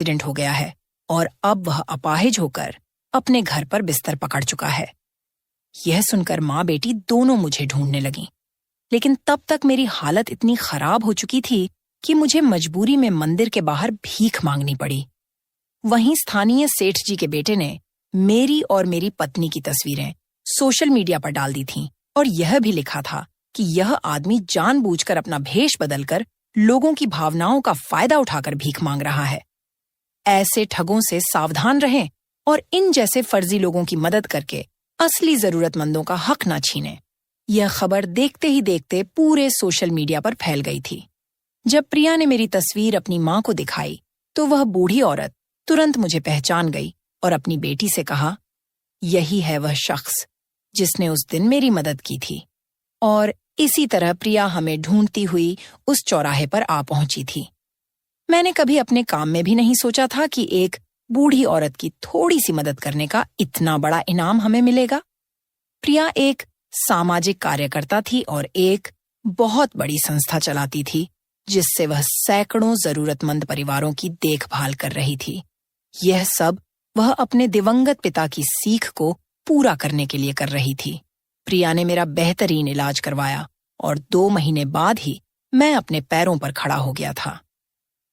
Accident हो गया है और अब वह अपाहिज होकर अपने घर पर बिस्तर पकड़ चुका है। यह सुनकर माँ बेटी दोनों मुझे ढूंढने लगीं, लेकिन तब तक मेरी हालत इतनी खराब हो चुकी थी कि मुझे मजबूरी में मंदिर के बाहर भीख मांगनी पड़ी। वहीं स्थानीय सेठ जी के बेटे ने मेरी और मेरी पत्नी की तस्वीरें सोशल मीडिया पर डाल दी थीं और यह भी लिखा था कि यह आदमी जानबूझकर अपना भेष बदलकर लोगों की भावनाओं का फायदा उठाकर भीख मांग रहा है। ऐसे ठगों से सावधान रहें और इन जैसे फर्जी लोगों की मदद करके असली जरूरतमंदों का हक न छीनें। यह खबर देखते ही देखते पूरे सोशल मीडिया पर फैल गई थी। जब प्रिया ने मेरी तस्वीर अपनी माँ को दिखाई तो वह बूढ़ी औरत तुरंत मुझे पहचान गई और अपनी बेटी से कहा, यही है वह शख्स जिसने उस दिन मेरी मदद की थी। और इसी तरह प्रिया हमें ढूंढती हुई उस चौराहे पर आ पहुंची थी। मैंने कभी अपने काम में भी नहीं सोचा था कि एक बूढ़ी औरत की थोड़ी सी मदद करने का इतना बड़ा इनाम हमें मिलेगा। प्रिया एक सामाजिक कार्यकर्ता थी और एक बहुत बड़ी संस्था चलाती थी जिससे वह सैकड़ों जरूरतमंद परिवारों की देखभाल कर रही थी। यह सब वह अपने दिवंगत पिता की सीख को पूरा करने के लिए कर रही थी। प्रिया ने मेरा बेहतरीन इलाज करवाया और 2 महीने बाद ही मैं अपने पैरों पर खड़ा हो गया था।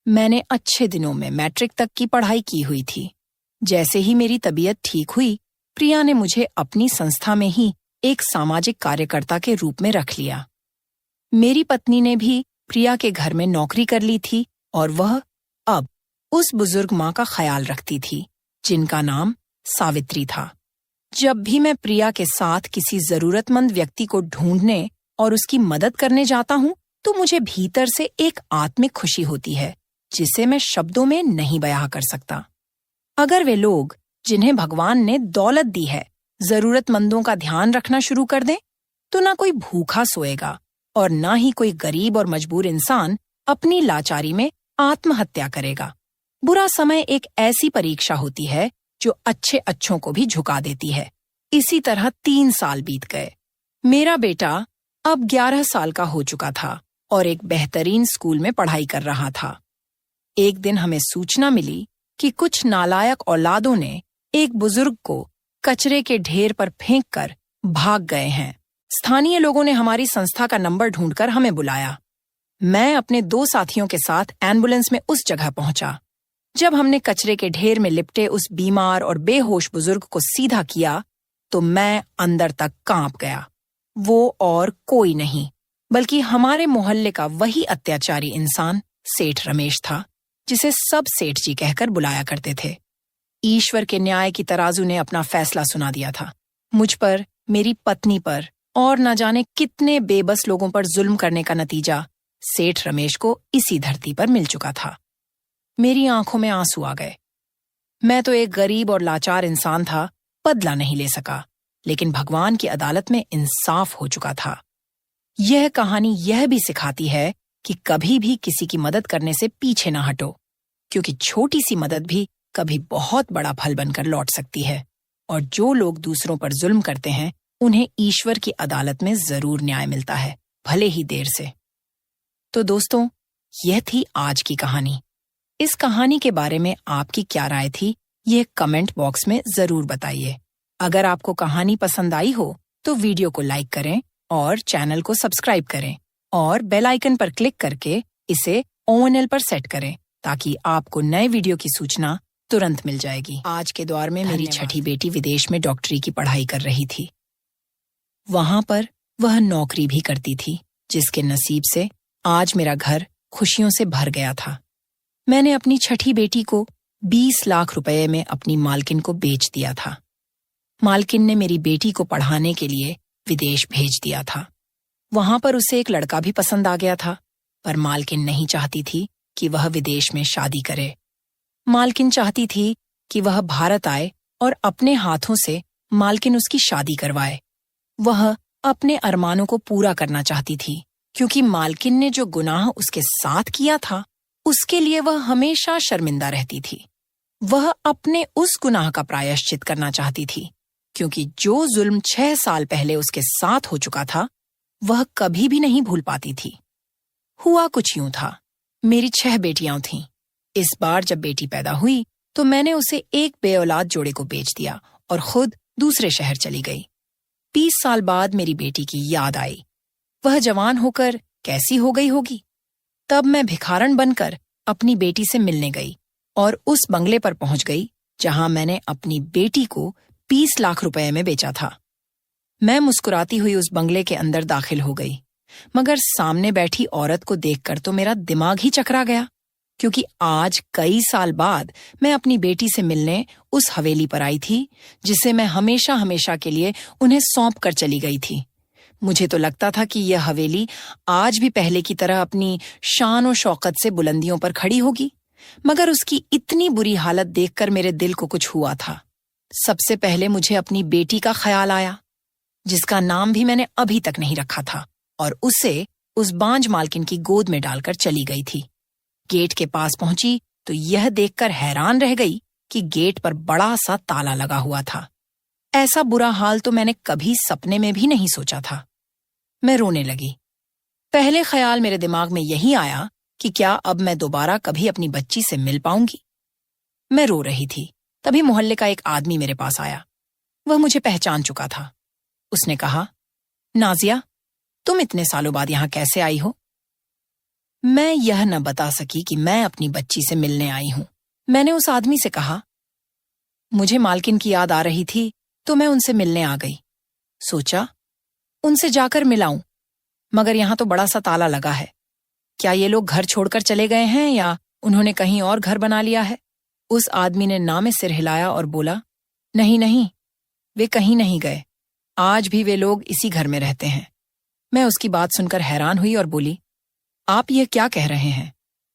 मैंने अच्छे दिनों में मैट्रिक तक की पढ़ाई की हुई थी। जैसे ही मेरी तबीयत ठीक हुई, प्रिया ने मुझे अपनी संस्था में ही एक सामाजिक कार्यकर्ता के रूप में रख लिया। मेरी पत्नी ने भी प्रिया के घर में नौकरी कर ली थी और वह अब उस बुजुर्ग माँ का ख्याल रखती थी जिनका नाम सावित्री था। जब भी मैं प्रिया के साथ किसी जरूरतमंद व्यक्ति को ढूंढने और उसकी मदद करने जाता हूँ तो मुझे भीतर से एक आत्मिक खुशी होती है जिसे मैं शब्दों में नहीं बयां कर सकता। अगर वे लोग जिन्हें भगवान ने दौलत दी है जरूरतमंदों का ध्यान रखना शुरू कर दें तो ना कोई भूखा सोएगा और ना ही कोई गरीब और मजबूर इंसान अपनी लाचारी में आत्महत्या करेगा। बुरा समय एक ऐसी परीक्षा होती है जो अच्छों को भी झुका देती है। इसी तरह 3 साल बीत गए। मेरा बेटा अब 11 साल का हो चुका था और एक बेहतरीन स्कूल में पढ़ाई कर रहा था। एक दिन हमें सूचना मिली कि कुछ नालायक औलादों ने एक बुजुर्ग को कचरे के ढेर पर फेंक कर भाग गए हैं। स्थानीय लोगों ने हमारी संस्था का नंबर ढूंढकर हमें बुलाया। मैं अपने 2 साथियों के साथ एम्बुलेंस में उस जगह पहुंचा। जब हमने कचरे के ढेर में लिपटे उस बीमार और बेहोश बुजुर्ग को सीधा किया तो मैं अंदर तक कांप गया। वो और कोई नहीं बल्कि हमारे मोहल्ले का वही अत्याचारी इंसान सेठ रमेश था जिसे सब सेठ जी कहकर बुलाया करते थे। ईश्वर के न्याय की तराजू ने अपना फैसला सुना दिया था। मुझ पर, मेरी पत्नी पर और न जाने कितने बेबस लोगों पर जुल्म करने का नतीजा सेठ रमेश को इसी धरती पर मिल चुका था। मेरी आंखों में आंसू आ गए। मैं तो एक गरीब और लाचार इंसान था, बदला नहीं ले सका, लेकिन भगवान की अदालत में इंसाफ हो चुका था। यह कहानी यह भी सिखाती है कि कभी भी किसी की मदद करने से पीछे ना हटो, क्योंकि छोटी सी मदद भी कभी बहुत बड़ा फल बनकर लौट सकती है। और जो लोग दूसरों पर जुल्म करते हैं उन्हें ईश्वर की अदालत में जरूर न्याय मिलता है, भले ही देर से। तो दोस्तों, यह थी आज की कहानी। इस कहानी के बारे में आपकी क्या राय थी, यह कमेंट बॉक्स में जरूर बताइए। अगर आपको कहानी पसंद आई हो तो वीडियो को लाइक करें और चैनल को सब्सक्राइब करें और बेल आइकन पर क्लिक करके इसे ONL पर सेट करें ताकि आपको नए वीडियो की सूचना तुरंत मिल जाएगी। आज के दौर में मेरी छठी बेटी विदेश में डॉक्टरी की पढ़ाई कर रही थी। वहां पर वह नौकरी भी करती थी, जिसके नसीब से आज मेरा घर खुशियों से भर गया था। मैंने अपनी छठी बेटी को 20 लाख रुपए में अपनी मालकिन को बेच दिया था। मालकिन ने मेरी बेटी को पढ़ाने के लिए विदेश भेज दिया था। वहां पर उसे एक लड़का भी पसंद आ गया था, पर मालकिन नहीं चाहती थी कि वह विदेश में शादी करे। मालकिन चाहती थी कि वह भारत आए और अपने हाथों से मालकिन उसकी शादी करवाए। वह अपने अरमानों को पूरा करना चाहती थी, क्योंकि मालकिन ने जो गुनाह उसके साथ किया था उसके लिए वह हमेशा शर्मिंदा रहती थी। वह अपने उस गुनाह का प्रायश्चित करना चाहती थी, क्योंकि जो जुल्म 6 साल पहले उसके साथ हो चुका था वह कभी भी नहीं भूल पाती थी। हुआ कुछ यूं था। मेरी 6 बेटियां थीं। इस बार जब बेटी पैदा हुई तो मैंने उसे एक बेऔलाद जोड़े को बेच दिया और खुद दूसरे शहर चली गई। 20 साल बाद मेरी बेटी की याद आई। वह जवान होकर कैसी हो गई होगी। तब मैं भिखारन बनकर अपनी बेटी से मिलने गई और उस बंगले पर पहुंच गई जहां मैंने अपनी बेटी को 20 लाख रुपए में बेचा था। मैं मुस्कुराती हुई उस बंगले के अंदर दाखिल हो गई, मगर सामने बैठी औरत को देखकर तो मेरा दिमाग ही चकरा गया, क्योंकि आज कई साल बाद मैं अपनी बेटी से मिलने उस हवेली पर आई थी जिसे मैं हमेशा हमेशा के लिए उन्हें सौंप कर चली गई थी। मुझे तो लगता था कि यह हवेली आज भी पहले की तरह अपनी शान और शौकत से बुलंदियों पर खड़ी होगी, मगर उसकी इतनी बुरी हालत देखकर मेरे दिल को कुछ हुआ था। सबसे पहले मुझे अपनी बेटी का ख्याल आया, जिसका नाम भी मैंने अभी तक नहीं रखा था, और उसे उस बांझ मालकिन की गोद में डालकर चली गई थी। गेट के पास पहुंची तो यह देखकर हैरान रह गई कि गेट पर बड़ा सा ताला लगा हुआ था। ऐसा बुरा हाल तो मैंने कभी सपने में भी नहीं सोचा था। मैं रोने लगी। पहले ख्याल मेरे दिमाग में यही आया कि क्या अब मैं दोबारा कभी अपनी बच्ची से मिल पाऊंगी। मैं रो रही थी, तभी मोहल्ले का एक आदमी मेरे पास आया। वह मुझे पहचान चुका था। उसने कहा, नाजिया, तुम इतने सालों बाद यहां कैसे आई हो? मैं यह न बता सकी कि मैं अपनी बच्ची से मिलने आई हूं। मैंने उस आदमी से कहा, मुझे मालकिन की याद आ रही थी तो मैं उनसे मिलने आ गई। सोचा उनसे जाकर मिलाऊं, मगर यहां तो बड़ा सा ताला लगा है। क्या ये लोग घर छोड़कर चले गए हैं या उन्होंने कहीं और घर बना लिया है? उस आदमी ने ना में सिर हिलाया और बोला, नहीं नहीं, वे कहीं नहीं गए। आज भी वे लोग इसी घर में रहते हैं। मैं उसकी बात सुनकर हैरान हुई और बोली, आप यह क्या कह रहे हैं?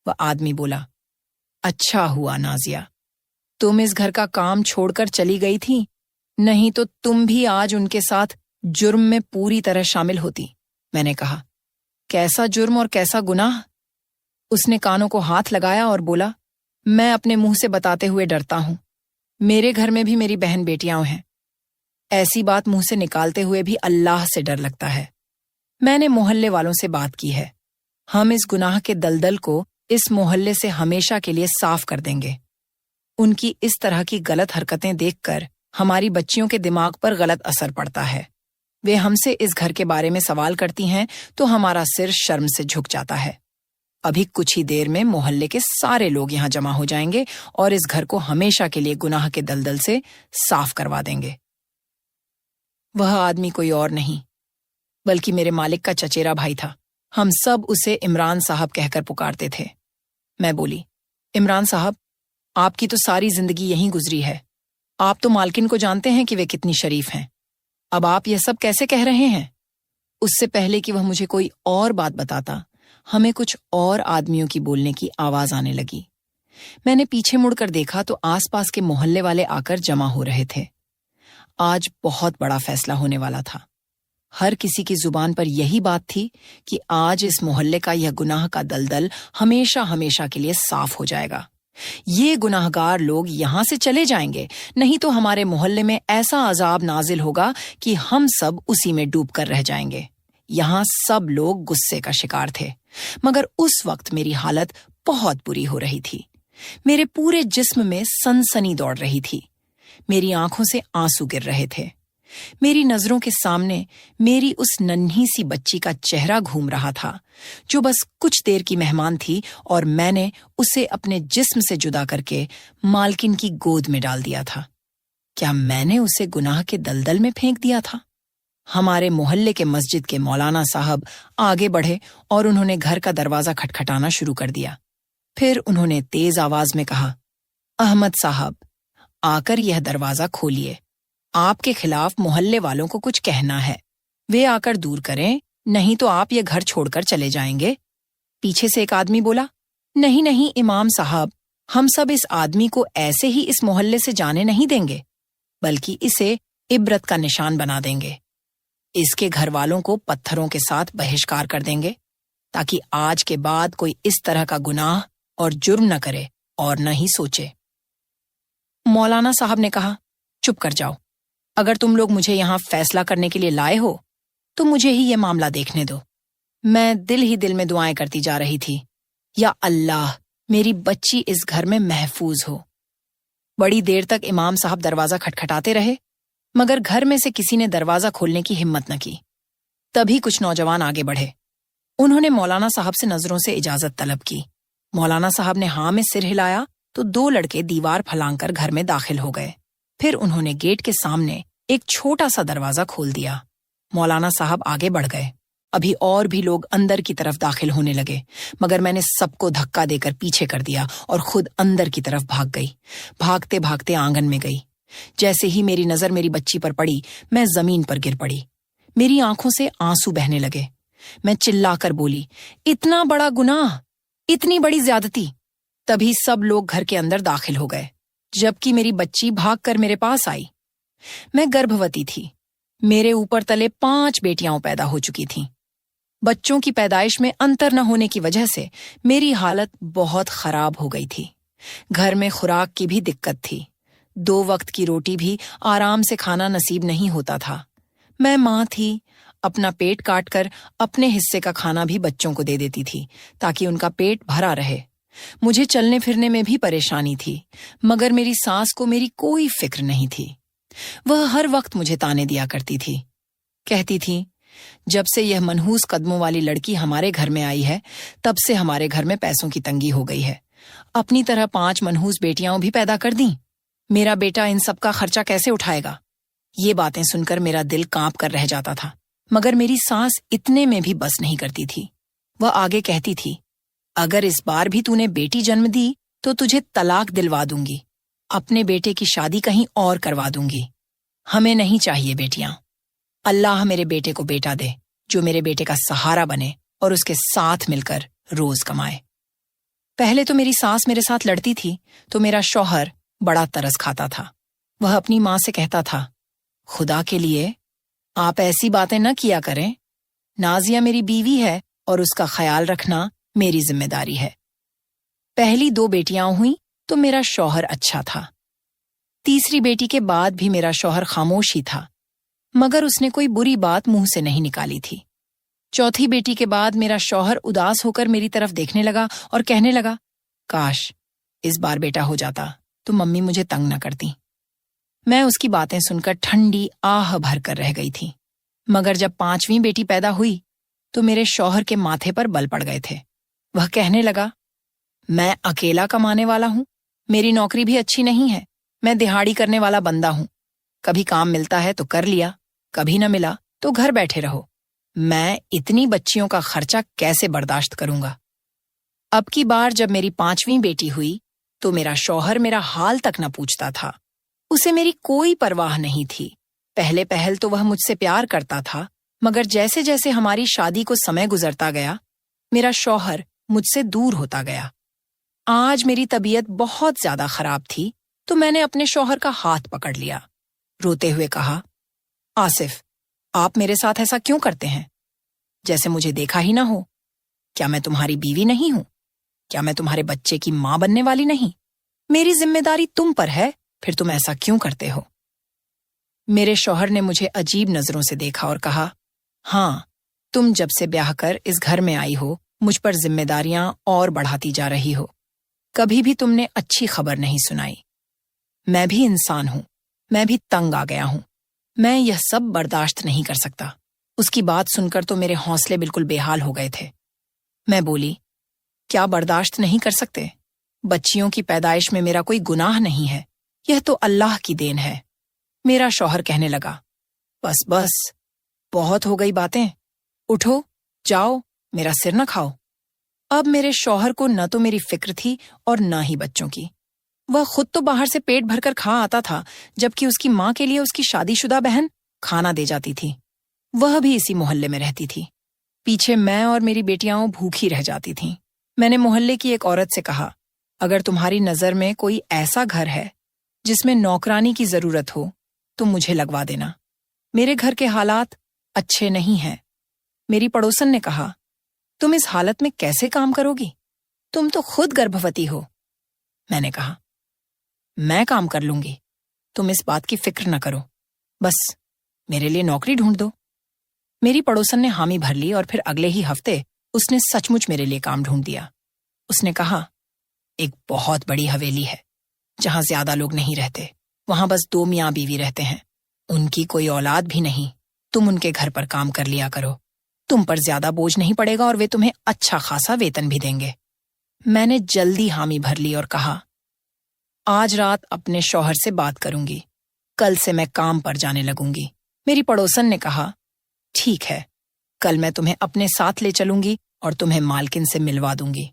वह आदमी बोला, अच्छा हुआ नाजिया, तुम इस घर का काम छोड़कर चली गई थी, नहीं तो तुम भी आज उनके साथ जुर्म में पूरी तरह शामिल होती। मैंने कहा, कैसा जुर्म और कैसा गुनाह? उसने कानों को हाथ लगाया और बोला, मैं अपने मुंह से बताते हुए डरता हूं। मेरे घर में भी मेरी बहन बेटियां हैं। ऐसी बात मुंह से निकालते हुए भी अल्लाह से डर लगता है। मैंने मोहल्ले वालों से बात की है। हम इस गुनाह के दलदल को इस मोहल्ले से हमेशा के लिए साफ कर देंगे। उनकी इस तरह की गलत हरकतें देखकर हमारी बच्चियों के दिमाग पर गलत असर पड़ता है। वे हमसे इस घर के बारे में सवाल करती हैं तो हमारा सिर शर्म से झुक जाता है। अभी कुछ ही देर में मोहल्ले के सारे लोग यहाँ जमा हो जाएंगे और इस घर को हमेशा के लिए गुनाह के दलदल से साफ करवा देंगे। वह आदमी कोई और नहीं बल्कि मेरे मालिक का चचेरा भाई था। हम सब उसे इमरान साहब कहकर पुकारते थे। मैं बोली, इमरान साहब, आपकी तो सारी जिंदगी यहीं गुजरी है। आप तो मालकिन को जानते हैं कि वे कितनी शरीफ हैं। अब आप यह सब कैसे कह रहे हैं? उससे पहले कि वह मुझे कोई और बात बताता, हमें कुछ और आदमियों की बोलने की आवाज आने लगी। मैंने पीछे मुड़कर देखा तो आसपास के मोहल्ले वाले आकर जमा हो रहे थे। आज बहुत बड़ा फैसला होने वाला था। हर किसी की जुबान पर यही बात थी कि आज इस मोहल्ले का यह गुनाह का दलदल हमेशा हमेशा के लिए साफ हो जाएगा। ये गुनाहगार लोग यहां से चले जाएंगे, नहीं तो हमारे मोहल्ले में ऐसा अजाब नाजिल होगा कि हम सब उसी में डूब कर रह जाएंगे। यहां सब लोग गुस्से का शिकार थे, मगर उस वक्त मेरी हालत बहुत बुरी हो रही थी। मेरे पूरे जिस्म में सनसनी दौड़ रही थी। मेरी आंखों से आंसू गिर रहे थे। मेरी नजरों के सामने मेरी उस नन्ही सी बच्ची का चेहरा घूम रहा था, जो बस कुछ देर की मेहमान थी और मैंने उसे अपने जिस्म से जुदा करके मालकिन की गोद में डाल दिया था। क्या मैंने उसे गुनाह के दलदल में फेंक दिया था? हमारे मोहल्ले के मस्जिद के मौलाना साहब आगे बढ़े और उन्होंने घर का दरवाजा खटखटाना शुरू कर दिया। फिर उन्होंने तेज आवाज में कहा, अहमद साहब, आकर यह दरवाजा खोलिए। आपके खिलाफ मोहल्ले वालों को कुछ कहना है। वे आकर दूर करें, नहीं तो आप ये घर छोड़कर चले जाएंगे। पीछे से एक आदमी बोला, नहीं नहीं इमाम साहब, हम सब इस आदमी को ऐसे ही इस मोहल्ले से जाने नहीं देंगे, बल्कि इसे इबरत का निशान बना देंगे। इसके घर वालों को पत्थरों के साथ बहिष्कार कर देंगे, ताकि आज के बाद कोई इस तरह का गुनाह और जुर्म न करे और न ही सोचे। मौलाना साहब ने कहा, चुप कर जाओ। अगर तुम लोग मुझे यहां फैसला करने के लिए लाए हो तो मुझे ही ये मामला देखने दो। मैं दिल ही दिल में दुआएं करती जा रही थी, या अल्लाह, मेरी बच्ची इस घर में महफूज हो। बड़ी देर तक इमाम साहब दरवाजा खटखटाते रहे, मगर घर में से किसी ने दरवाजा खोलने की हिम्मत न की। तभी कुछ नौजवान आगे बढ़े। उन्होंने मौलाना साहब से नजरों से इजाजत तलब की। मौलाना साहब ने हाँ में सिर हिलाया तो 2 लड़के दीवार फलांगकर घर में दाखिल हो गए। फिर उन्होंने गेट के सामने एक छोटा सा दरवाजा खोल दिया। मौलाना साहब आगे बढ़ गए। अभी और भी लोग अंदर की तरफ दाखिल होने लगे, मगर मैंने सबको धक्का देकर पीछे कर दिया और खुद अंदर की तरफ भाग गई। भागते भागते आंगन में गई। जैसे ही मेरी नजर मेरी बच्ची पर पड़ी, मैं जमीन पर गिर पड़ी। मेरी आंखों से आंसू बहने लगे। मैं चिल्लाकर बोली, इतना बड़ा गुनाह, इतनी बड़ी ज्यादती। तभी सब लोग घर के अंदर दाखिल हो गए, जबकि मेरी बच्ची भागकर मेरे पास आई। मैं गर्भवती थी। मेरे ऊपर तले 5 बेटियां पैदा हो चुकी थीं। बच्चों की पैदाइश में अंतर न होने की वजह से मेरी हालत बहुत खराब हो गई थी। घर में खुराक की भी दिक्कत थी। 2 वक्त की रोटी भी आराम से खाना नसीब नहीं होता था। मैं माँ थी, अपना पेट काटकर अपने हिस्से का खाना भी बच्चों को दे देती थी ताकि उनका पेट भरा रहे। मुझे चलने फिरने में भी परेशानी थी, मगर मेरी सास को मेरी कोई फिक्र नहीं थी। वह हर वक्त मुझे ताने दिया करती थी। कहती थी, जब से यह मनहूस कदमों वाली लड़की हमारे घर में आई है, तब से हमारे घर में पैसों की तंगी हो गई है। अपनी तरह 5 मनहूस बेटियां भी पैदा कर दी। मेरा बेटा इन सब का खर्चा कैसे उठाएगा? ये बातें सुनकर मेरा दिल कांप कर रह जाता था, मगर मेरी सास इतने में भी बस नहीं करती थी। वह आगे कहती थी, अगर इस बार भी तूने बेटी जन्म दी तो तुझे तलाक दिलवा दूंगी। अपने बेटे की शादी कहीं और करवा दूंगी। हमें नहीं चाहिए बेटियां। अल्लाह मेरे बेटे को बेटा दे जो मेरे बेटे का सहारा बने और उसके साथ मिलकर रोज कमाए। पहले तो मेरी सास मेरे साथ लड़ती थी तो मेरा शौहर बड़ा तरस खाता था। वह अपनी माँ से कहता था, खुदा के लिए आप ऐसी बातें न किया करें। नाजिया मेरी बीवी है और उसका ख्याल रखना मेरी जिम्मेदारी है। पहली 2 बेटियां हुई तो मेरा शौहर अच्छा था। तीसरी बेटी के बाद भी मेरा शौहर खामोश ही था, मगर उसने कोई बुरी बात मुंह से नहीं निकाली थी। चौथी बेटी के बाद मेरा शौहर उदास होकर मेरी तरफ देखने लगा और कहने लगा, काश इस बार बेटा हो जाता तो मम्मी मुझे तंग न करती। मैं उसकी बातें सुनकर ठंडी आह भर कर रह गई थी। मगर जब 5वीं बेटी पैदा हुई तो मेरे शौहर के माथे पर बल पड़ गए थे। वह कहने लगा, मैं अकेला कमाने वाला हूं, मेरी नौकरी भी अच्छी नहीं है, मैं दिहाड़ी करने वाला बंदा हूं। कभी काम मिलता है तो कर लिया, कभी न मिला तो घर बैठे रहो। मैं इतनी बच्चियों का खर्चा कैसे बर्दाश्त करूंगा? अब की बार जब मेरी 5वीं बेटी हुई तो मेरा शौहर मेरा हाल तक न पूछता था। उसे मेरी कोई परवाह नहीं थी। पहले पहल तो वह मुझसे प्यार करता था, मगर जैसे जैसे हमारी शादी को समय गुजरता गया, मेरा शौहर मुझसे दूर होता गया। आज मेरी तबीयत बहुत ज्यादा खराब थी तो मैंने अपने शौहर का हाथ पकड़ लिया। रोते हुए कहा, आसिफ, आप मेरे साथ ऐसा क्यों करते हैं? जैसे मुझे देखा ही ना हो। क्या मैं तुम्हारी बीवी नहीं हूं? क्या मैं तुम्हारे बच्चे की मां बनने वाली नहीं? मेरी जिम्मेदारी तुम पर है, फिर तुम ऐसा क्यों करते हो? मेरे शौहर ने मुझे अजीब नजरों से देखा और कहा, हाँ, तुम जब से ब्याह कर इस घर में आई हो, मुझ पर जिम्मेदारियां और बढ़ाती जा रही हो। कभी भी तुमने अच्छी खबर नहीं सुनाई। मैं भी इंसान हूं, मैं भी तंग आ गया हूं। मैं यह सब बर्दाश्त नहीं कर सकता। उसकी बात सुनकर तो मेरे हौसले बिल्कुल बेहाल हो गए थे। मैं बोली, क्या बर्दाश्त नहीं कर सकते? बच्चियों की पैदाइश में मेरा कोई गुनाह नहीं है, यह तो अल्लाह की देन है। मेरा शौहर कहने लगा, बस बस, बहुत हो गई बातें, उठो, जाओ, मेरा सिर न खाओ। अब मेरे शौहर को न तो मेरी फिक्र थी और न ही बच्चों की। वह खुद तो बाहर से पेट भरकर खा आता था, जबकि उसकी माँ के लिए उसकी शादीशुदा बहन खाना दे जाती थी। वह भी इसी मोहल्ले में रहती थी। पीछे मैं और मेरी बेटियां भूखी रह जाती थीं। मैंने मोहल्ले की एक औरत से कहा, अगर तुम्हारी नजर में कोई ऐसा घर है जिसमें नौकरानी की जरूरत हो तो मुझे लगवा देना। मेरे घर के हालात अच्छे नहीं हैं। मेरी पड़ोसन ने कहा, तुम इस हालत में कैसे काम करोगी? तुम तो खुद गर्भवती हो। मैंने कहा, मैं काम कर लूंगी, तुम इस बात की फिक्र न करो, बस मेरे लिए नौकरी ढूंढ दो। मेरी पड़ोसन ने हामी भर ली और फिर अगले ही हफ्ते उसने सचमुच मेरे लिए काम ढूंढ दिया। उसने कहा, एक बहुत बड़ी हवेली है जहां ज्यादा लोग नहीं रहते। वहां बस 2 मियाँ बीवी रहते हैं। उनकी कोई औलाद भी नहीं। तुम उनके घर पर काम कर लिया करो। तुम पर ज्यादा बोझ नहीं पड़ेगा और वे तुम्हें अच्छा खासा वेतन भी देंगे। मैंने जल्दी हामी भर ली और कहा, आज रात अपने शौहर से बात करूंगी। कल से मैं काम पर जाने लगूंगी। मेरी पड़ोसन ने कहा, ठीक है, कल मैं तुम्हें अपने साथ ले चलूंगी और तुम्हें मालकिन से मिलवा दूंगी।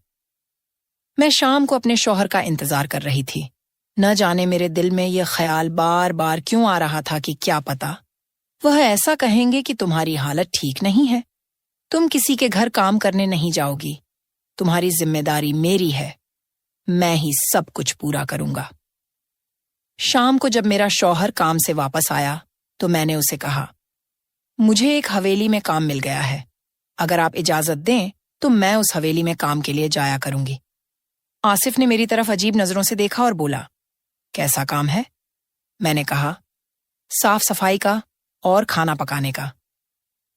मैं शाम को अपने शौहर का इंतजार कर रही थी। न जाने मेरे दिल में यह ख्याल बार बार क्यों आ रहा था कि क्या पता वह ऐसा कहेंगे कि तुम्हारी हालत ठीक नहीं है, तुम किसी के घर काम करने नहीं जाओगी, तुम्हारी जिम्मेदारी मेरी है, मैं ही सब कुछ पूरा करूंगा। शाम को जब मेरा शौहर काम से वापस आया तो मैंने उसे कहा, मुझे एक हवेली में काम मिल गया है। अगर आप इजाजत दें तो मैं उस हवेली में काम के लिए जाया करूंगी। आसिफ ने मेरी तरफ अजीब नजरों से देखा और बोला, कैसा काम है? मैंने कहा, साफ सफाई का और खाना पकाने का।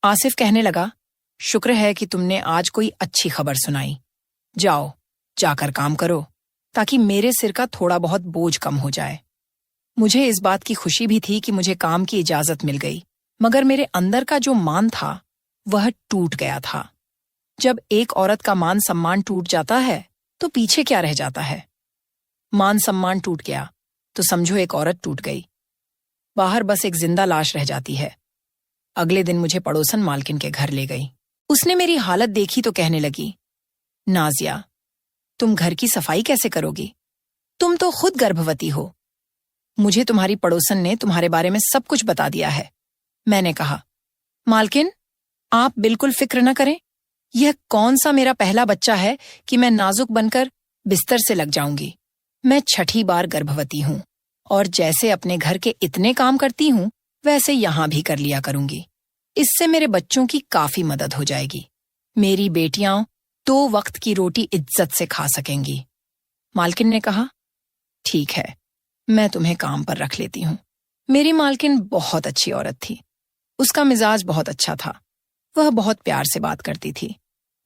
आसिफ कहने लगा, शुक्र है कि तुमने आज कोई अच्छी खबर सुनाई। जाओ, जाकर काम करो ताकि मेरे सिर का थोड़ा बहुत बोझ कम हो जाए। मुझे इस बात की खुशी भी थी कि मुझे काम की इजाजत मिल गई, मगर मेरे अंदर का जो मान था वह टूट गया था। जब एक औरत का मान सम्मान टूट जाता है तो पीछे क्या रह जाता है? मान सम्मान टूट गया तो समझो एक औरत टूट गई। बाहर बस एक जिंदा लाश रह जाती है। अगले दिन मुझे पड़ोसन मालकिन के घर ले गई। उसने मेरी हालत देखी तो कहने लगी, नाजिया, तुम घर की सफाई कैसे करोगी? तुम तो खुद गर्भवती हो। मुझे तुम्हारी पड़ोसन ने तुम्हारे बारे में सब कुछ बता दिया है। मैंने कहा, मालकिन, आप बिल्कुल फिक्र न करें। यह कौन सा मेरा पहला बच्चा है कि मैं नाजुक बनकर बिस्तर से लग जाऊंगी। मैं 6ठी बार गर्भवती हूं और जैसे अपने घर के इतने काम करती हूं वैसे यहां भी कर लिया करूंगी। इससे मेरे बच्चों की काफी मदद हो जाएगी। मेरी बेटियां 2 वक्त की रोटी इज्जत से खा सकेंगी। मालकिन ने कहा, ठीक है, मैं तुम्हें काम पर रख लेती हूं। मेरी मालकिन बहुत अच्छी औरत थी। उसका मिजाज बहुत अच्छा था। वह बहुत प्यार से बात करती थी।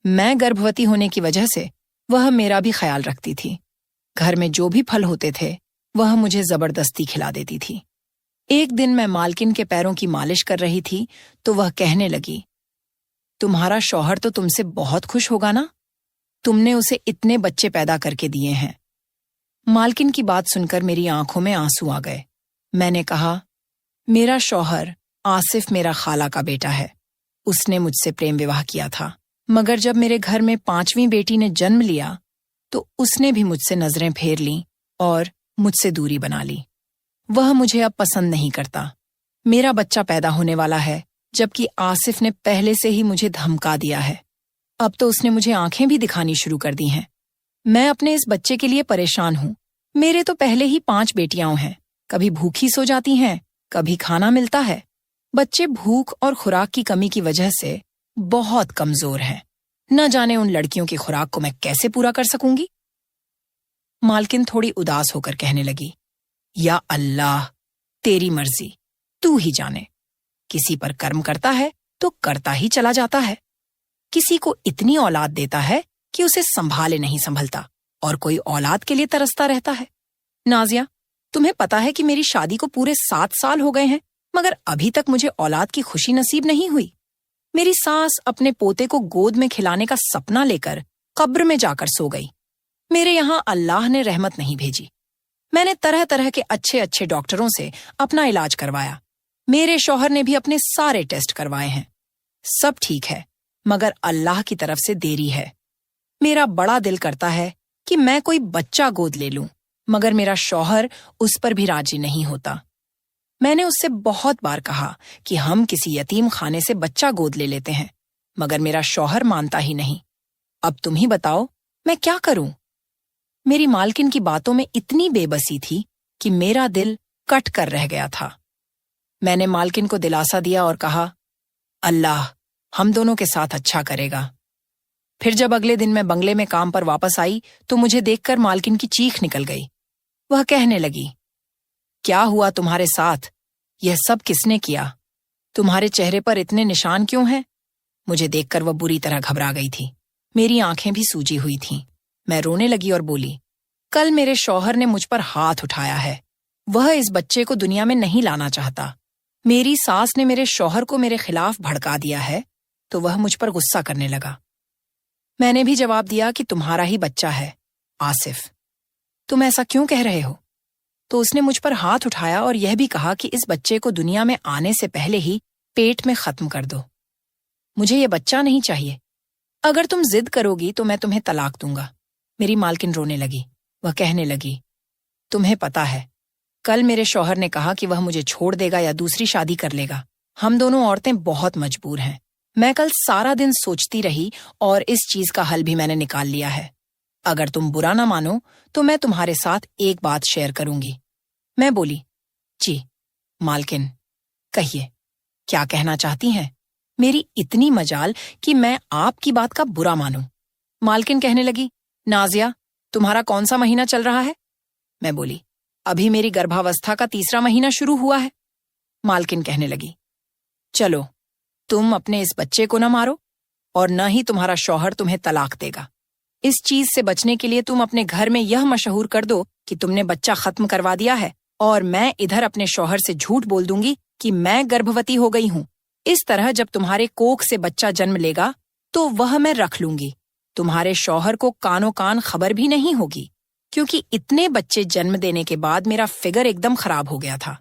मैं गर्भवती होने की वजह से वह मेरा भी ख्याल रखती थी। घर में जो भी फल होते थे वह मुझे जबरदस्ती खिला देती थी। एक दिन मैं मालकिन के पैरों की मालिश कर रही थी तो वह कहने लगी, तुम्हारा शौहर तो तुमसे बहुत खुश होगा ना? तुमने उसे इतने बच्चे पैदा करके दिए हैं। मालकिन की बात सुनकर मेरी आंखों में आंसू आ गए। मैंने कहा, मेरा शौहर आसिफ मेरा खाला का बेटा है। उसने मुझसे प्रेम विवाह किया था, मगर जब मेरे घर में 5वीं बेटी ने जन्म लिया तो उसने भी मुझसे नजरें फेर लीं और मुझसे दूरी बना ली। वह मुझे अब पसंद नहीं करता। मेरा बच्चा पैदा होने वाला है, जबकि आसिफ ने पहले से ही मुझे धमका दिया है। अब तो उसने मुझे आंखें भी दिखानी शुरू कर दी हैं। मैं अपने इस बच्चे के लिए परेशान हूं। मेरे तो पहले ही 5 बेटियां हैं। कभी भूखी सो जाती हैं, कभी खाना मिलता है। बच्चे भूख और खुराक की कमी की वजह से बहुत कमजोर हैं। न जाने उन लड़कियों की खुराक को मैं कैसे पूरा कर सकूंगी। मालकिन थोड़ी उदास होकर कहने लगी, या अल्लाह, तेरी मर्जी, तू ही जाने। किसी पर कर्म करता है तो करता ही चला जाता है। किसी को इतनी औलाद देता है कि उसे संभाले नहीं संभलता और कोई औलाद के लिए तरसता रहता है। नाजिया, तुम्हें पता है कि मेरी शादी को पूरे 7 साल हो गए हैं, मगर अभी तक मुझे औलाद की खुशी नसीब नहीं हुई। मेरी सास अपने पोते को गोद में खिलाने का सपना लेकर कब्र में जाकर सो गई। मेरे यहाँ अल्लाह ने रहमत नहीं भेजी। मैंने तरह तरह के अच्छे अच्छे डॉक्टरों से अपना इलाज करवाया। मेरे शौहर ने भी अपने सारे टेस्ट करवाए हैं। सब ठीक है, मगर अल्लाह की तरफ से देरी है। मेरा बड़ा दिल करता है कि मैं कोई बच्चा गोद ले लूं, मगर मेरा शौहर उस पर भी राजी नहीं होता। मैंने उससे बहुत बार कहा कि हम किसी यतीम खाने से बच्चा गोद ले लेते हैं, मगर मेरा शौहर मानता ही नहीं। अब तुम ही बताओ, मैं क्या करूं? मेरी मालकिन की बातों में इतनी बेबसी थी कि मेरा दिल कट कर रह गया था। मैंने मालकिन को दिलासा दिया और कहा, अल्लाह हम दोनों के साथ अच्छा करेगा। फिर जब अगले दिन मैं बंगले में काम पर वापस आई तो मुझे देखकर मालकिन की चीख निकल गई। वह कहने लगी, क्या हुआ तुम्हारे साथ? यह सब किसने किया? तुम्हारे चेहरे पर इतने निशान क्यों हैं? मुझे देखकर वह बुरी तरह घबरा गई थी। मेरी आंखें भी सूजी हुई थीं। मैं रोने लगी और बोली, कल मेरे शौहर ने मुझ पर हाथ उठाया है। वह इस बच्चे को दुनिया में नहीं लाना चाहता। मेरी सास ने मेरे शौहर को मेरे खिलाफ भड़का दिया है, तो वह मुझ पर गुस्सा करने लगा। मैंने भी जवाब दिया कि तुम्हारा ही बच्चा है, आसिफ। तुम ऐसा क्यों कह रहे हो? तो उसने मुझ पर हाथ उठाया और यह भी कहा कि इस बच्चे को दुनिया में आने से पहले ही पेट में खत्म कर दो। मुझे ये बच्चा नहीं चाहिए। अगर तुम जिद करोगी तो मैं तुम्हें तलाक दूंगा। मेरी मालकिन रोने लगी। वह कहने लगी, तुम्हें पता है, कल मेरे शौहर ने कहा कि वह मुझे छोड़ देगा या दूसरी शादी कर लेगा। हम दोनों औरतें बहुत मजबूर हैं। मैं कल सारा दिन सोचती रही और इस चीज का हल भी मैंने निकाल लिया है। अगर तुम बुरा ना मानो तो मैं तुम्हारे साथ एक बात शेयर करूंगी। मैं बोली, जी मालकिन, कहिए, क्या कहना चाहती हैं? मेरी इतनी मजाल कि मैं आपकी बात का बुरा मानूं। मालकिन कहने लगी, नाजिया, तुम्हारा कौन सा महीना चल रहा है? मैं बोली, अभी मेरी गर्भावस्था का 3रा महीना शुरू हुआ है। मालकिन कहने लगी, चलो, तुम अपने इस बच्चे को न मारो और न ही तुम्हारा शौहर तुम्हें तलाक देगा। इस चीज से बचने के लिए तुम अपने घर में यह मशहूर कर दो कि तुमने बच्चा खत्म करवा दिया है और मैं इधर अपने शौहर से झूठ बोल दूंगी कि मैं गर्भवती हो गई हूं। इस तरह जब तुम्हारे कोख से बच्चा जन्म लेगा तो वह मैं रख लूंगी। तुम्हारे शौहर को कानो कान खबर भी नहीं होगी, क्योंकि इतने बच्चे जन्म देने के बाद मेरा फिगर एकदम खराब हो गया था।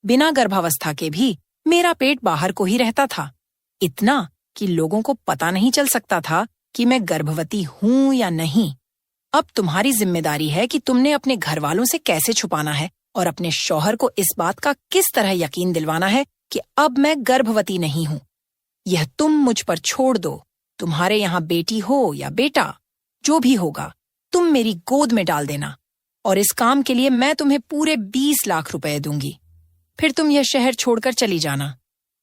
बिना गर्भावस्था के भी मेरा पेट बाहर को ही रहता था, इतना कि लोगों को पता नहीं चल सकता था कि मैं गर्भवती हूं या नहीं। अब तुम्हारी जिम्मेदारी है कि तुमने अपने घर वालों से कैसे छुपाना है और अपने शौहर को इस बात का किस तरह यकीन दिलवाना है कि अब मैं गर्भवती नहीं हूं। यह तुम मुझ पर छोड़ दो। तुम्हारे यहाँ बेटी हो या बेटा, जो भी होगा, तुम मेरी गोद में डाल देना और इस काम के लिए मैं तुम्हें पूरे 20 लाख रुपए दूंगी। फिर तुम यह शहर छोड़कर चली जाना।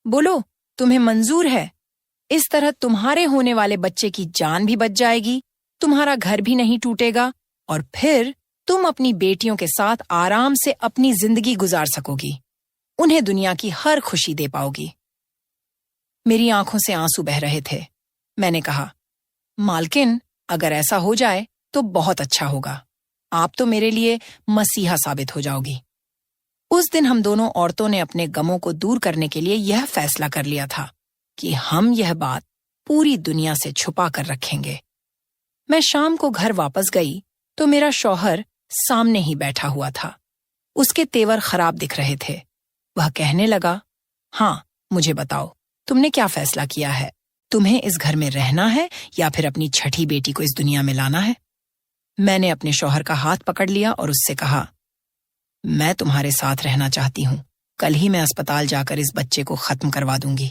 बोलो, तुम्हें मंजूर है? इस तरह तुम्हारे होने वाले बच्चे की जान भी बच जाएगी, तुम्हारा घर भी नहीं टूटेगा और फिर तुम अपनी बेटियों के साथ आराम से अपनी जिंदगी गुजार सकोगी। उन्हें दुनिया की हर खुशी दे पाओगी। मेरी आंखों से आंसू बह रहे थे। मैंने कहा, मालकिन, अगर ऐसा हो जाए तो बहुत अच्छा होगा। आप तो मेरे लिए मसीहा साबित हो जाओगी। उस दिन हम दोनों औरतों ने अपने गमों को दूर करने के लिए यह फैसला कर लिया था कि हम यह बात पूरी दुनिया से छुपा कर रखेंगे। मैं शाम को घर वापस गई तो मेरा शौहर सामने ही बैठा हुआ था। उसके तेवर खराब दिख रहे थे। वह कहने लगा, हाँ, मुझे बताओ, तुमने क्या फैसला किया है? तुम्हें इस घर में रहना है या फिर अपनी छठी बेटी को इस दुनिया में लाना है? मैंने अपने शौहर का हाथ पकड़ लिया और उससे कहा, मैं तुम्हारे साथ रहना चाहती हूं। कल ही मैं अस्पताल जाकर इस बच्चे को खत्म करवा दूंगी।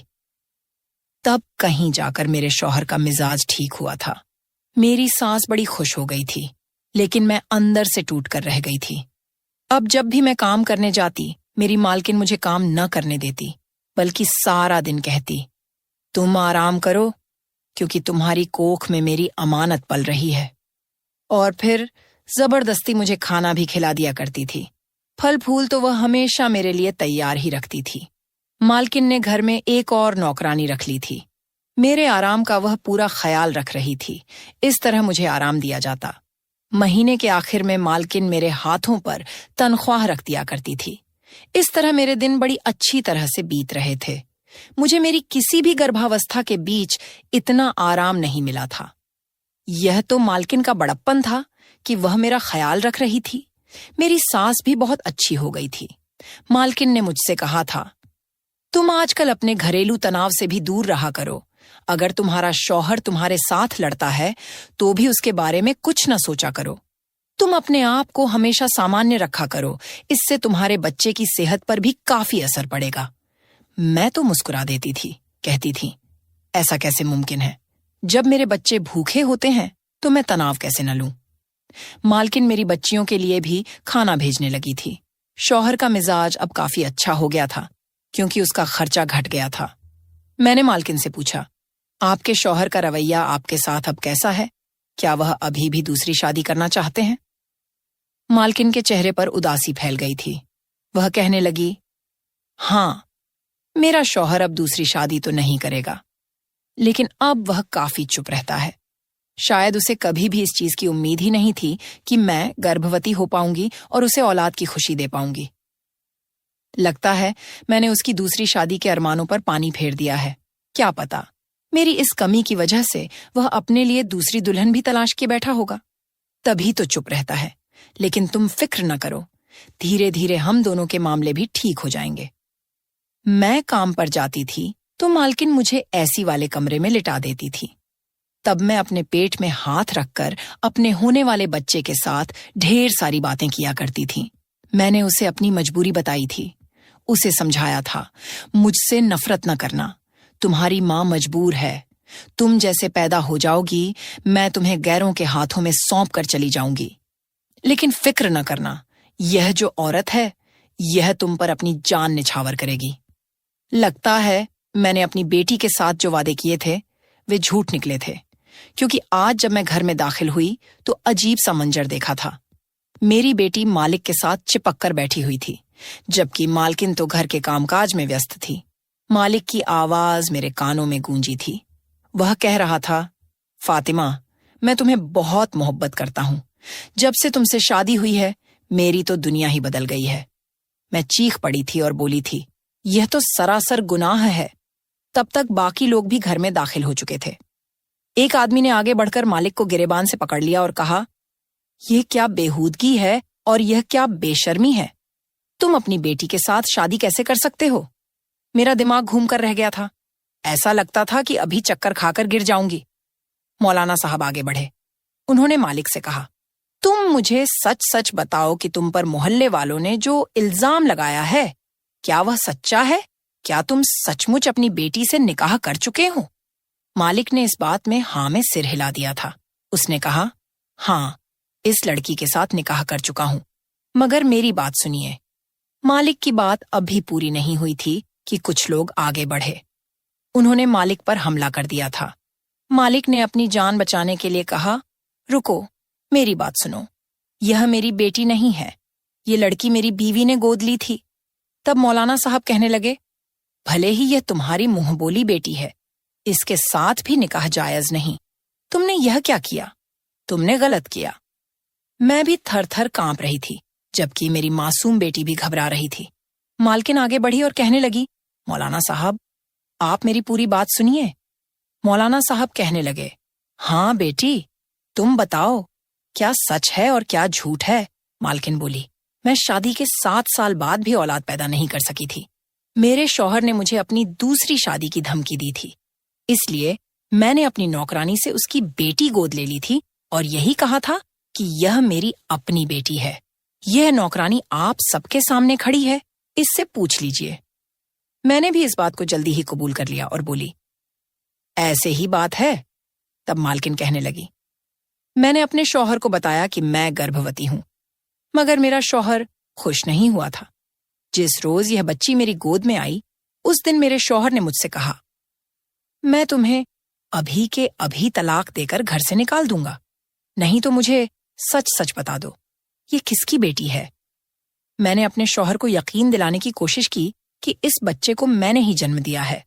तब कहीं जाकर मेरे शौहर का मिजाज ठीक हुआ था। मेरी सांस बड़ी खुश हो गई थी, लेकिन मैं अंदर से टूट कर रह गई थी। अब जब भी मैं काम करने जाती, मेरी मालकिन मुझे काम न करने देती, बल्कि सारा दिन कहती, तुम आराम करो, क्योंकि तुम्हारी कोख में मेरी अमानत पल रही है। और फिर जबरदस्ती मुझे खाना भी खिला दिया करती थी। फल फूल तो वह हमेशा मेरे लिए तैयार ही रखती थी। मालकिन ने घर में एक और नौकरानी रख ली थी। मेरे आराम का वह पूरा ख्याल रख रही थी। इस तरह मुझे आराम दिया जाता। महीने के आखिर में मालकिन मेरे हाथों पर तनख्वाह रख दिया करती थी। इस तरह मेरे दिन बड़ी अच्छी तरह से बीत रहे थे। मुझे मेरी किसी भी गर्भावस्था के बीच इतना आराम नहीं मिला था। यह तो मालकिन का बड़प्पन था कि वह मेरा ख्याल रख रही थी। मेरी सास भी बहुत अच्छी हो गई थी। मालकिन ने मुझसे कहा था, तुम आजकल अपने घरेलू तनाव से भी दूर रहा करो। अगर तुम्हारा शौहर तुम्हारे साथ लड़ता है तो भी उसके बारे में कुछ न सोचा करो। तुम अपने आप को हमेशा सामान्य रखा करो, इससे तुम्हारे बच्चे की सेहत पर भी काफी असर पड़ेगा। मैं तो मुस्कुरा देती थी, कहती थी, ऐसा कैसे मुमकिन है? जब मेरे बच्चे भूखे होते हैं तो मैं तनाव कैसे न लूं? मालकिन मेरी बच्चियों के लिए भी खाना भेजने लगी थी। शौहर का मिजाज अब काफी अच्छा हो गया था, क्योंकि उसका खर्चा घट गया था। मैंने मालकिन से पूछा, आपके शौहर का रवैया आपके साथ अब कैसा है? क्या वह अभी भी दूसरी शादी करना चाहते हैं? मालकिन के चेहरे पर उदासी फैल गई थी। वह कहने लगी, हाँ, मेरा शौहर अब दूसरी शादी तो नहीं करेगा, लेकिन अब वह काफी चुप रहता है। शायद उसे कभी भी इस चीज की उम्मीद ही नहीं थी कि मैं गर्भवती हो पाऊंगी और उसे औलाद की खुशी दे पाऊंगी। लगता है मैंने उसकी दूसरी शादी के अरमानों पर पानी फेर दिया है। क्या पता, मेरी इस कमी की वजह से वह अपने लिए दूसरी दुल्हन भी तलाश के बैठा होगा। तभी तो चुप रहता है। लेकिन तुम फिक्र न करो, धीरे धीरे हम दोनों के मामले भी ठीक हो जाएंगे। मैं काम पर जाती थी तो मालकिन मुझे ऐसी वाले कमरे में लिटा देती थी। तब मैं अपने पेट में हाथ रखकर अपने होने वाले बच्चे के साथ ढेर सारी बातें किया करती थी। मैंने उसे अपनी मजबूरी बताई थी, उसे समझाया था, मुझसे नफरत न करना, तुम्हारी माँ मजबूर है, तुम जैसे पैदा हो जाओगी मैं तुम्हें गैरों के हाथों में सौंप कर चली जाऊंगी। लेकिन फिक्र न करना, यह जो औरत है यह तुम पर अपनी जान निछावर करेगी। लगता है मैंने अपनी बेटी के साथ जो वादे किए थे वे झूठ निकले थे, क्योंकि आज जब मैं घर में दाखिल हुई तो अजीब सा मंजर देखा था। मेरी बेटी मालिक के साथ चिपक कर बैठी हुई थी, जबकि मालकिन तो घर के कामकाज में व्यस्त थी। मालिक की आवाज मेरे कानों में गूंजी थी। वह कह रहा था, फातिमा, मैं तुम्हें बहुत मोहब्बत करता हूं। जब से तुमसे शादी हुई है मेरी तो दुनिया ही बदल गई है। मैं चीख पड़ी थी और बोली थी, यह तो सरासर गुनाह है। तब तक बाकी लोग भी घर में दाखिल हो चुके थे। एक आदमी ने आगे बढ़कर मालिक को गिरेबान से पकड़ लिया और कहा, यह क्या बेहूदगी है और यह क्या बेशर्मी है। तुम अपनी बेटी के साथ शादी कैसे कर सकते हो? मेरा दिमाग घूम कर रह गया था। ऐसा लगता था कि अभी चक्कर खाकर गिर जाऊंगी। मौलाना साहब आगे बढ़े। उन्होंने मालिक से कहा, तुम मुझे सच सच बताओ कि तुम पर मोहल्ले वालों ने जो इल्जाम लगाया है क्या वह सच्चा है? क्या तुम सचमुच अपनी बेटी से निकाह कर चुके हो? मालिक ने इस बात में हाँ में सिर हिला दिया था। उसने कहा, हाँ, इस लड़की के साथ निकाह कर चुका हूं, मगर मेरी बात सुनिए। मालिक की बात अभी पूरी नहीं हुई थी कि कुछ लोग आगे बढ़े। उन्होंने मालिक पर हमला कर दिया था। मालिक ने अपनी जान बचाने के लिए कहा, रुको, मेरी बात सुनो, यह मेरी बेटी नहीं है, ये लड़की मेरी बीवी ने गोद ली थी। तब मौलाना साहब कहने लगे, भले ही यह तुम्हारी मुंहबोली बेटी है, इसके साथ भी निकाह जायज नहीं। तुमने यह क्या किया? तुमने गलत किया। मैं भी थर थर कांप रही थी, जबकि मेरी मासूम बेटी भी घबरा रही थी। मालकिन आगे बढ़ी और कहने लगी, मौलाना साहब, आप मेरी पूरी बात सुनिए। मौलाना साहब कहने लगे, हाँ बेटी, तुम बताओ, क्या सच है और क्या झूठ है? मालकिन बोली, मैं शादी के 7 साल बाद भी औलाद पैदा नहीं कर सकी थी। मेरे शौहर ने मुझे अपनी दूसरी शादी की धमकी दी थी, इसलिए मैंने अपनी नौकरानी से उसकी बेटी गोद ले ली थी और यही कहा था कि यह मेरी अपनी बेटी है। यह नौकरानी आप सबके सामने खड़ी है, इससे पूछ लीजिए। मैंने भी इस बात को जल्दी ही कबूल कर लिया और बोली, ऐसे ही बात है। तब मालकिन कहने लगी, मैंने अपने शौहर को बताया कि मैं गर्भवती हूं, मगर मेरा शौहर खुश नहीं हुआ था। जिस रोज यह बच्ची मेरी गोद में आई, उस दिन मेरे शौहर ने मुझसे कहा, मैं तुम्हें अभी के अभी तलाक देकर घर से निकाल दूंगा, नहीं तो मुझे सच सच बता दो, ये किसकी बेटी है? मैंने अपने शौहर को यकीन दिलाने की कोशिश की कि इस बच्चे को मैंने ही जन्म दिया है।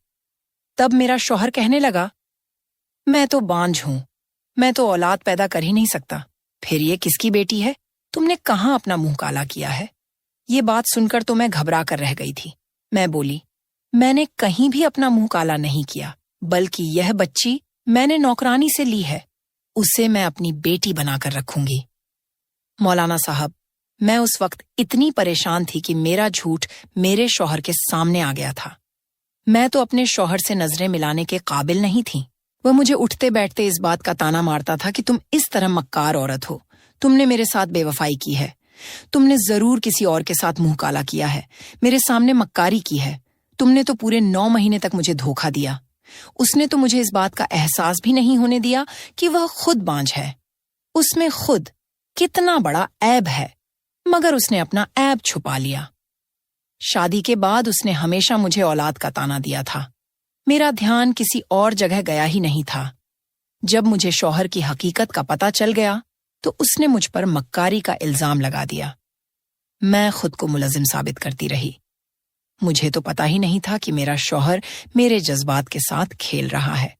तब मेरा शौहर कहने लगा, मैं तो बांझ हूं, मैं तो औलाद पैदा कर ही नहीं सकता, फिर ये किसकी बेटी है? तुमने कहाँ अपना मुंह काला किया है? ये बात सुनकर तो मैं घबरा कर रह गई थी। मैं बोली, मैंने कहीं भी अपना मुंह काला नहीं किया, बल्कि यह बच्ची मैंने नौकरानी से ली है, उसे मैं अपनी बेटी बनाकर रखूंगी। मौलाना साहब, मैं उस वक्त इतनी परेशान थी कि मेरा झूठ मेरे शौहर के सामने आ गया था। मैं तो अपने शौहर से नजरें मिलाने के काबिल नहीं थी। वह मुझे उठते बैठते इस बात का ताना मारता था कि तुम इस तरह मक्कार औरत हो, तुमने मेरे साथ बेवफाई की है, तुमने जरूर किसी और के साथ मुंह काला किया है, मेरे सामने मक्कारी की है, तुमने तो पूरे 9 महीने तक मुझे धोखा दिया। उसने तो मुझे इस बात का एहसास भी नहीं होने दिया कि वह खुद बांझ है। उसमें खुद कितना बड़ा ऐब है, मगर उसने अपना ऐब छुपा लिया। शादी के बाद उसने हमेशा मुझे औलाद का ताना दिया था। मेरा ध्यान किसी और जगह गया ही नहीं था। जब मुझे शौहर की हकीकत का पता चल गया तो उसने मुझ पर मक्कारी का इल्जाम लगा दिया। मैं खुद को मुलजिम साबित करती रही। मुझे तो पता ही नहीं था कि मेरा शौहर मेरे जज्बात के साथ खेल रहा है।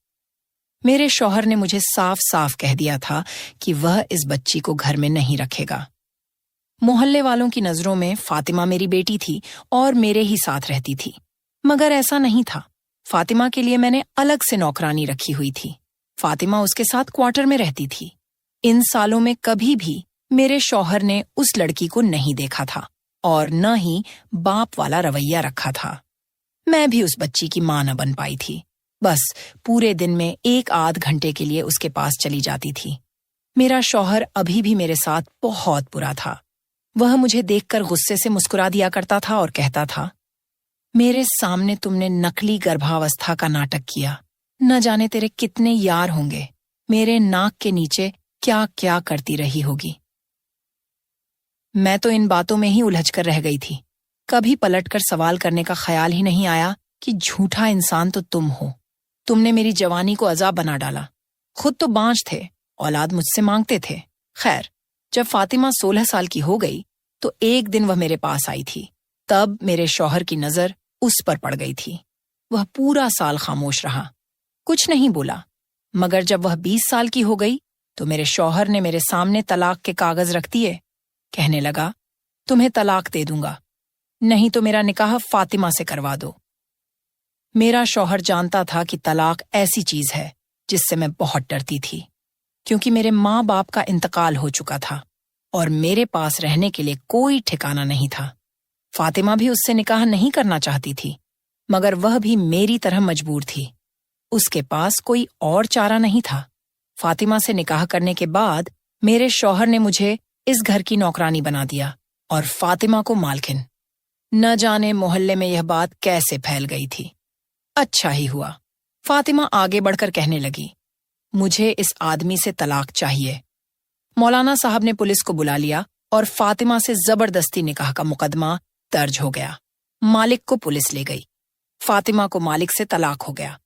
मेरे शौहर ने मुझे साफ साफ कह दिया था कि वह इस बच्ची को घर में नहीं रखेगा। मोहल्ले वालों की नजरों में फातिमा मेरी बेटी थी और मेरे ही साथ रहती थी, मगर ऐसा नहीं था। फातिमा के लिए मैंने अलग से नौकरानी रखी हुई थी। फातिमा उसके साथ क्वार्टर में रहती थी। इन सालों में कभी भी मेरे शौहर ने उस लड़की को नहीं देखा था और न ही बाप वाला रवैया रखा था। मैं भी उस बच्ची की मां न बन पाई थी। बस पूरे दिन में 1 आध घंटे के लिए उसके पास चली जाती थी। मेरा शौहर अभी भी मेरे साथ बहुत बुरा था। वह मुझे देखकर गुस्से से मुस्कुरा दिया करता था और कहता था, मेरे सामने तुमने नकली गर्भावस्था का नाटक किया। न जाने तेरे कितने यार होंगे। मेरे नाक के नीचे क्या क्या करती रही होगी। मैं तो इन बातों में ही उलझ कर रह गई थी। कभी पलटकर सवाल करने का ख्याल ही नहीं आया कि झूठा इंसान तो तुम हो। तुमने मेरी जवानी को अजाब बना डाला। खुद तो बांझ थे, औलाद मुझसे मांगते थे। खैर, जब फातिमा 16 साल की हो गई तो एक दिन वह मेरे पास आई थी। तब मेरे शौहर की नजर उस पर पड़ गई थी। वह पूरा साल खामोश रहा, कुछ नहीं बोला। मगर जब वह 20 साल की हो गई तो मेरे शौहर ने मेरे सामने तलाक के कागज रख दिए। कहने लगा, तुम्हें तलाक दे दूंगा, नहीं तो मेरा निकाह फातिमा से करवा दो। मेरा शौहर जानता था कि तलाक ऐसी चीज है जिससे मैं बहुत डरती थी, क्योंकि मेरे माँ बाप का इंतकाल हो चुका था और मेरे पास रहने के लिए कोई ठिकाना नहीं था। फातिमा भी उससे निकाह नहीं करना चाहती थी, मगर वह भी मेरी तरह मजबूर थी। उसके पास कोई और चारा नहीं था। फातिमा से निकाह करने के बाद मेरे शौहर ने मुझे इस घर की नौकरानी बना दिया और फातिमा को मालकिन। न जाने मोहल्ले में यह बात कैसे फैल गई थी। अच्छा ही हुआ। फातिमा आगे बढ़कर कहने लगी, मुझे इस आदमी से तलाक चाहिए। मौलाना साहब ने पुलिस को बुला लिया और फातिमा से जबरदस्ती निकाह का मुकदमा दर्ज हो गया। मालिक को पुलिस ले गई। फातिमा को मालिक से तलाक हो गया।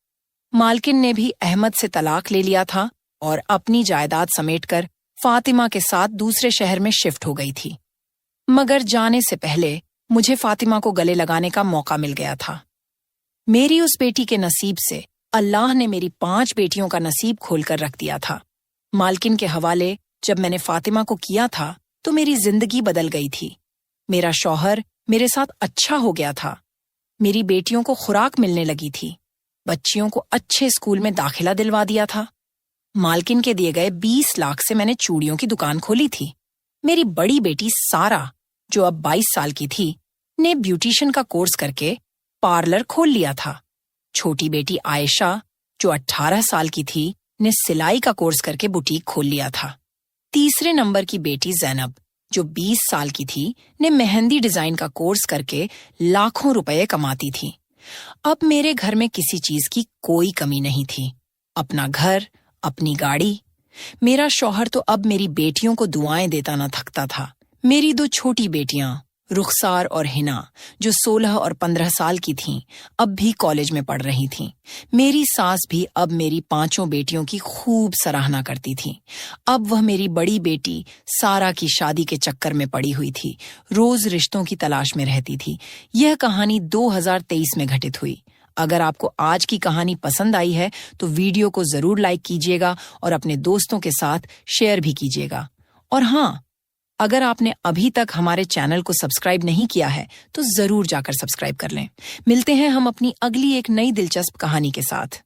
मालकिन ने भी अहमद से तलाक ले लिया था और अपनी जायदाद समेटकर फातिमा के साथ दूसरे शहर में शिफ्ट हो गई थी। मगर जाने से पहले मुझे फातिमा को गले लगाने का मौका मिल गया था। मेरी उस बेटी के नसीब से अल्लाह ने मेरी 5 बेटियों का नसीब खोलकर रख दिया था। मालकिन के हवाले जब मैंने फातिमा को किया था तो मेरी जिंदगी बदल गई थी। मेरा शौहर मेरे साथ अच्छा हो गया था। मेरी बेटियों को खुराक मिलने लगी थी। बच्चियों को अच्छे स्कूल में दाखिला दिलवा दिया था। मालकिन के दिए गए 20 लाख से मैंने चूड़ियों की दुकान खोली थी। मेरी बड़ी बेटी सारा, जो अब 22 साल की थी, ने ब्यूटिशियन का कोर्स करके पार्लर खोल लिया था। छोटी बेटी आयशा, जो 18 साल की थी, ने सिलाई का कोर्स करके बुटीक खोल लिया था। तीसरे नंबर की बेटी जैनब, जो 20 साल की थी, ने मेहंदी डिजाइन का कोर्स करके लाखों रुपए कमाती थी। अब मेरे घर में किसी चीज की कोई कमी नहीं थी। अपना घर, अपनी गाड़ी। मेरा शौहर तो अब मेरी बेटियों को दुआएं देता न थकता था। मेरी 2 छोटी बेटियां, रुखसार और हिना, जो 16 और 15 साल की थीं, अब भी कॉलेज में पढ़ रही थीं। मेरी सास भी अब मेरी 5 बेटियों की खूब सराहना करती थी। अब वह मेरी बड़ी बेटी सारा की शादी के चक्कर में पड़ी हुई थी, रोज रिश्तों की तलाश में रहती थी। यह कहानी 2023 में घटित हुई। अगर आपको आज की कहानी पसंद आई है तो वीडियो को जरूर लाइक कीजिएगा और अपने दोस्तों के साथ शेयर भी कीजिएगा। और हाँ, अगर आपने अभी तक हमारे चैनल को सब्सक्राइब नहीं किया है तो जरूर जाकर सब्सक्राइब कर लें। मिलते हैं हम अपनी अगली एक नई दिलचस्प कहानी के साथ।